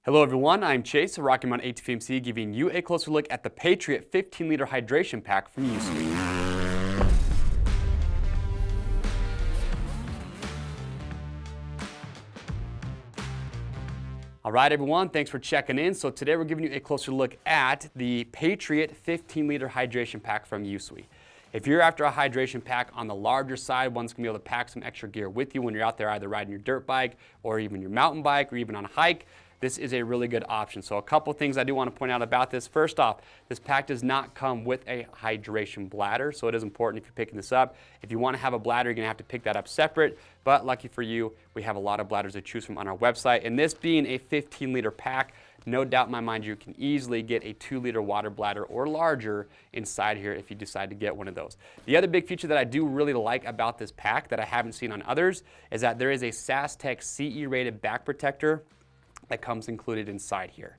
Hello everyone, I'm Chase, a Rocky Mountain ATVMC, giving you a closer look at the Patriot 15-liter hydration pack from USWE. All right everyone, thanks for checking in. So today we're giving you a closer look at the Patriot 15-liter hydration pack from USWE. If you're after a hydration pack on the larger side, one's gonna be able to pack some extra gear with you when you're out there either riding your dirt bike or even your mountain bike or even on a hike, this is a really good option. So a couple things I do want to point out about this. First off, this pack does not come with a hydration bladder, so it is important if you're picking this up. If you want to have a bladder, you're going to have to pick that up separate, but lucky for you, we have a lot of bladders to choose from on our website. And this being a 15-liter pack, no doubt in my mind you can easily get a 2-liter water bladder or larger inside here if you decide to get one of those. The other big feature that I do really like about this pack that I haven't seen on others is that there is a SAS-TEC CE-rated back protector that comes included inside here.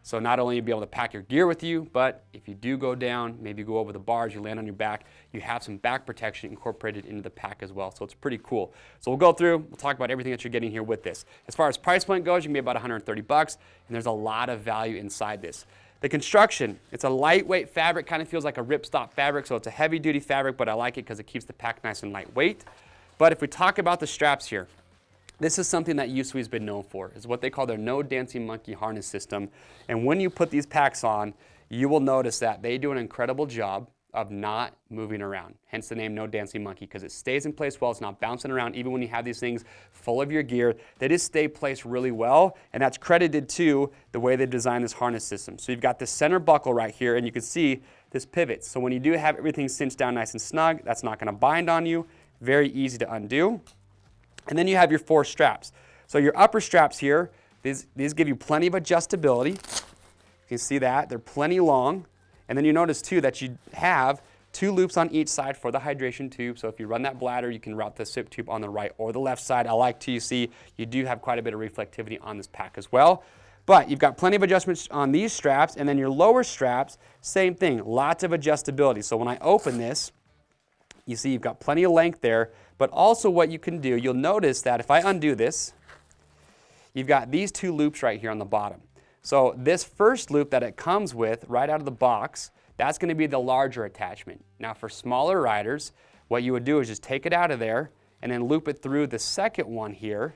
So not only you'll be able to pack your gear with you, but if you do go down, maybe go over the bars, you land on your back, you have some back protection incorporated into the pack as well. So it's pretty cool. So we'll go through, we'll talk about everything that you're getting here with this. As far as price point goes, you can be about 130 bucks, and there's a lot of value inside this. The construction, it's a lightweight fabric, kind of feels like a ripstop fabric, so it's a heavy duty fabric, but I like it because it keeps the pack nice and lightweight. But if we talk about the straps here, this is something that USWE has been known for, is what they call their no dancing monkey harness system. And when you put these packs on, you will notice that they do an incredible job of not moving around. Hence the name no dancing monkey, because it stays in place well, it's not bouncing around. Even when you have these things full of your gear, they just stay placed really well, and that's credited to the way they designed this harness system. So you've got this center buckle right here, and you can see this pivots. So when you do have everything cinched down nice and snug, that's not gonna bind on you, very easy to undo. And then you have your 4 straps. So your upper straps here, these give you plenty of adjustability. You can see that, they're plenty long. And then you notice too that you have 2 loops on each side for the hydration tube. So if you run that bladder, you can route the sip tube on the right or the left side. I like to, you see, you do have quite a bit of reflectivity on this pack as well. But you've got plenty of adjustments on these straps, and then your lower straps, same thing, lots of adjustability. So when I open this, you see you've got plenty of length there, but also what you can do, you'll notice that if I undo this, you've got these 2 loops right here on the bottom. So this first loop that it comes with right out of the box, that's going to be the larger attachment. Now for smaller riders, what you would do is just take it out of there and then loop it through the second one here,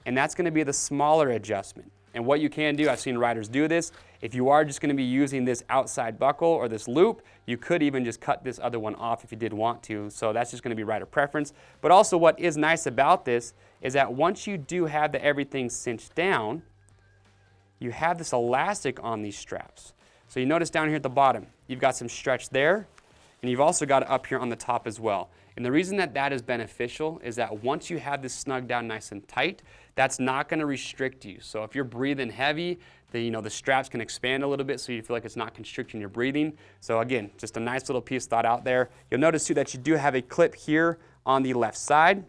and that's going to be the smaller adjustment. And what you can do, I've seen riders do this, if you are just going to be using this outside buckle or this loop, you could even just cut this other one off if you did want to. So that's just going to be rider preference. But also what is nice about this is that once you do have everything cinched down, you have this elastic on these straps. So you notice down here at the bottom, you've got some stretch there, and you've also got it up here on the top as well. And the reason that that is beneficial is that once you have this snug down nice and tight, that's not going to restrict you. So if you're breathing heavy, the straps can expand a little bit so you feel like it's not constricting your breathing. So again, just a nice little piece thought out there. You'll notice too that you do have a clip here on the left side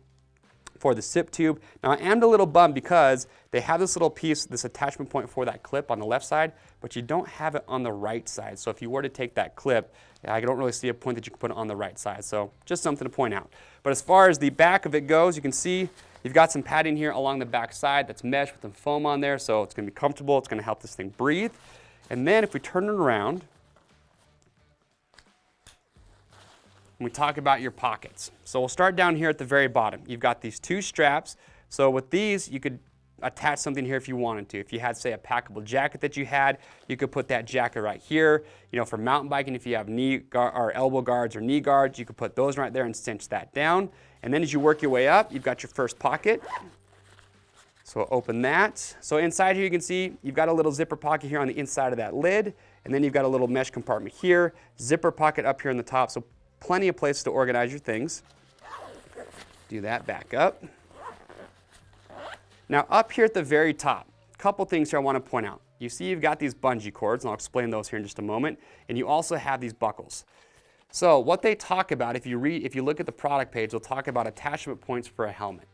for the sip tube. Now I am a little bummed because they have this little piece, this attachment point for that clip on the left side, but you don't have it on the right side. So if you were to take that clip, I don't really see a point that you can put it on the right side. So just something to point out. But as far as the back of it goes, you can see you've got some padding here along the back side that's mesh with some foam on there, so it's going to be comfortable. It's going to help this thing breathe. And then if we turn it around, and we talk about your pockets. So we'll start down here at the very bottom. You've got these 2 straps. So with these, you could attach something here if you wanted to. If you had, say, a packable jacket that you had, you could put that jacket right here. For mountain biking, if you have or elbow guards or knee guards, you could put those right there and cinch that down. And then as you work your way up, you've got your first pocket. So we'll open that. So inside here you can see you've got a little zipper pocket here on the inside of that lid, and then you've got a little mesh compartment here, zipper pocket up here on the top, so plenty of places to organize your things. Do that, back up. Now up here at the very top, a couple things here I want to point out. You see you've got these bungee cords, and I'll explain those here in just a moment, and you also have these buckles. So what they talk about, if you look at the product page, they'll talk about attachment points for a helmet.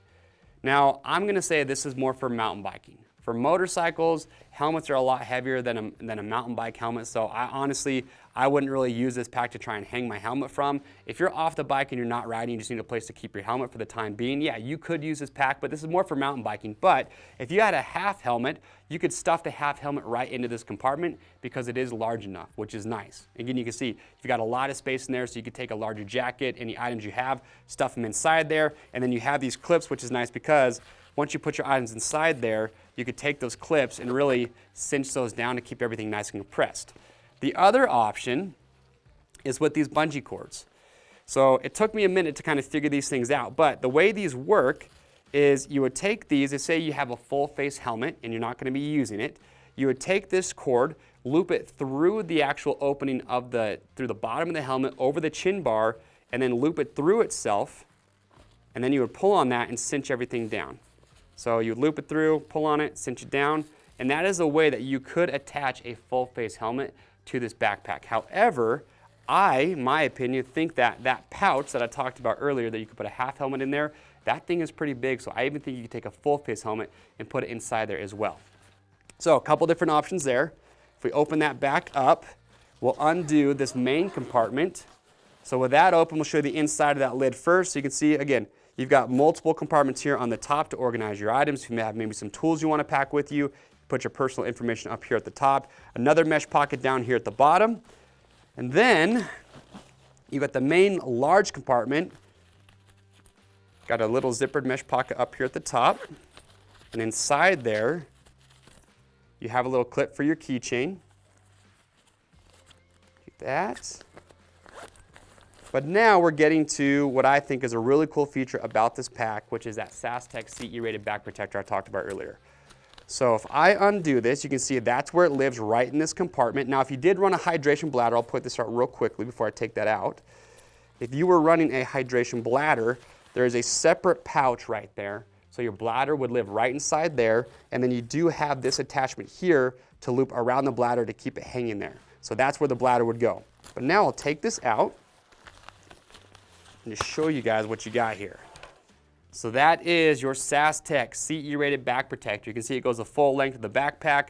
Now I'm going to say this is more for mountain biking. For motorcycles, helmets are a lot heavier than a mountain bike helmet, so I wouldn't really use this pack to try and hang my helmet from. If you're off the bike and you're not riding, you just need a place to keep your helmet for the time being, yeah, you could use this pack, but this is more for mountain biking. But if you had a half helmet, you could stuff the half helmet right into this compartment because it is large enough, which is nice. Again, you can see you've got a lot of space in there, so you could take a larger jacket, any items you have, stuff them inside there, and then you have these clips, which is nice because once you put your items inside there, you could take those clips and really cinch those down to keep everything nice and compressed. The other option is with these bungee cords. So it took me a minute to kind of figure these things out, but the way these work is you would take these, and say you have a full face helmet and you're not going to be using it, you would take this cord, loop it through the actual opening of through the bottom of the helmet over the chin bar, and then loop it through itself, and then you would pull on that and cinch everything down. So you loop it through, pull on it, cinch it down, and that is a way that you could attach a full face helmet to this backpack. However, in my opinion, think that that pouch that I talked about earlier, that you could put a half helmet in there, that thing is pretty big, so I even think you could take a full face helmet and put it inside there as well. So a couple different options there. If we open that back up, we'll undo this main compartment. So with that open, we'll show you the inside of that lid first. So you can see, again, you've got multiple compartments here on the top to organize your items. You may have maybe some tools you want to pack with you. Put your personal information up here at the top. Another mesh pocket down here at the bottom. And then you've got the main large compartment. Got a little zippered mesh pocket up here at the top. And inside there, you have a little clip for your keychain. Keep that. But now we're getting to what I think is a really cool feature about this pack, which is that SAS-TEC CE-rated back protector I talked about earlier. So if I undo this, you can see that's where it lives, right in this compartment. Now, if you did run a hydration bladder, I'll put this out real quickly before I take that out. If you were running a hydration bladder, there is a separate pouch right there. So your bladder would live right inside there, and then you do have this attachment here to loop around the bladder to keep it hanging there. So that's where the bladder would go. But now I'll take this out and just show you guys what you got here. So that is your SAS-TEC CE-rated back protector. You can see it goes the full length of the backpack.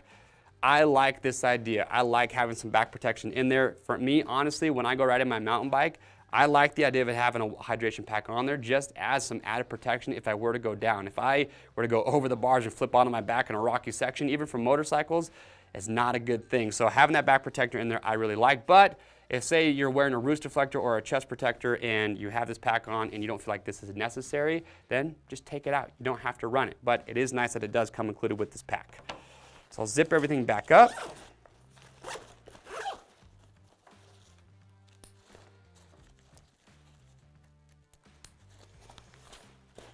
I like this idea. I like having some back protection in there. For me, honestly, when I go riding my mountain bike, I like the idea of having a hydration pack on there just as some added protection if I were to go down. If I were to go over the bars and flip onto my back in a rocky section, even for motorcycles, it's not a good thing. So having that back protector in there, I really like. But if, say, you're wearing a roost deflector or a chest protector and you have this pack on and you don't feel like this is necessary, then just take it out. You don't have to run it. But it is nice that it does come included with this pack. So I'll zip everything back up.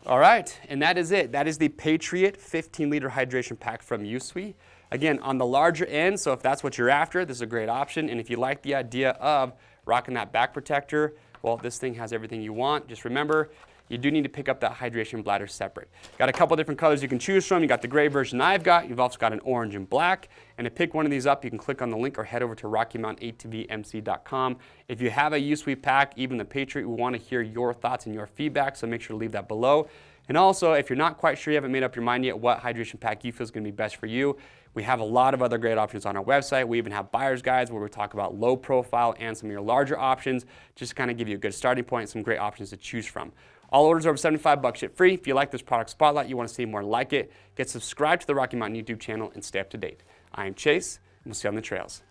All right, and that is it. That is the Patriot 15-liter hydration pack from USWE. Again, on the larger end, so if that's what you're after, this is a great option. And if you like the idea of rocking that back protector, well, this thing has everything you want. Just remember, you do need to pick up that hydration bladder separate. Got a couple different colors you can choose from. You got the gray version I've got. You've also got an orange and black. And to pick one of these up, you can click on the link or head over to RockyMountain-ATVMC.com. If you have a USWE pack, even the Patriot, we want to hear your thoughts and your feedback, so make sure to leave that below. And also, if you're not quite sure, you haven't made up your mind yet what hydration pack you feel is going to be best for you, we have a lot of other great options on our website. We even have buyer's guides where we talk about low profile and some of your larger options, just to kind of give you a good starting point and some great options to choose from. All orders over $75 ship free. If you like this product spotlight, you want to see more like it, get subscribed to the Rocky Mountain YouTube channel and stay up to date. I am Chase, and we'll see you on the trails.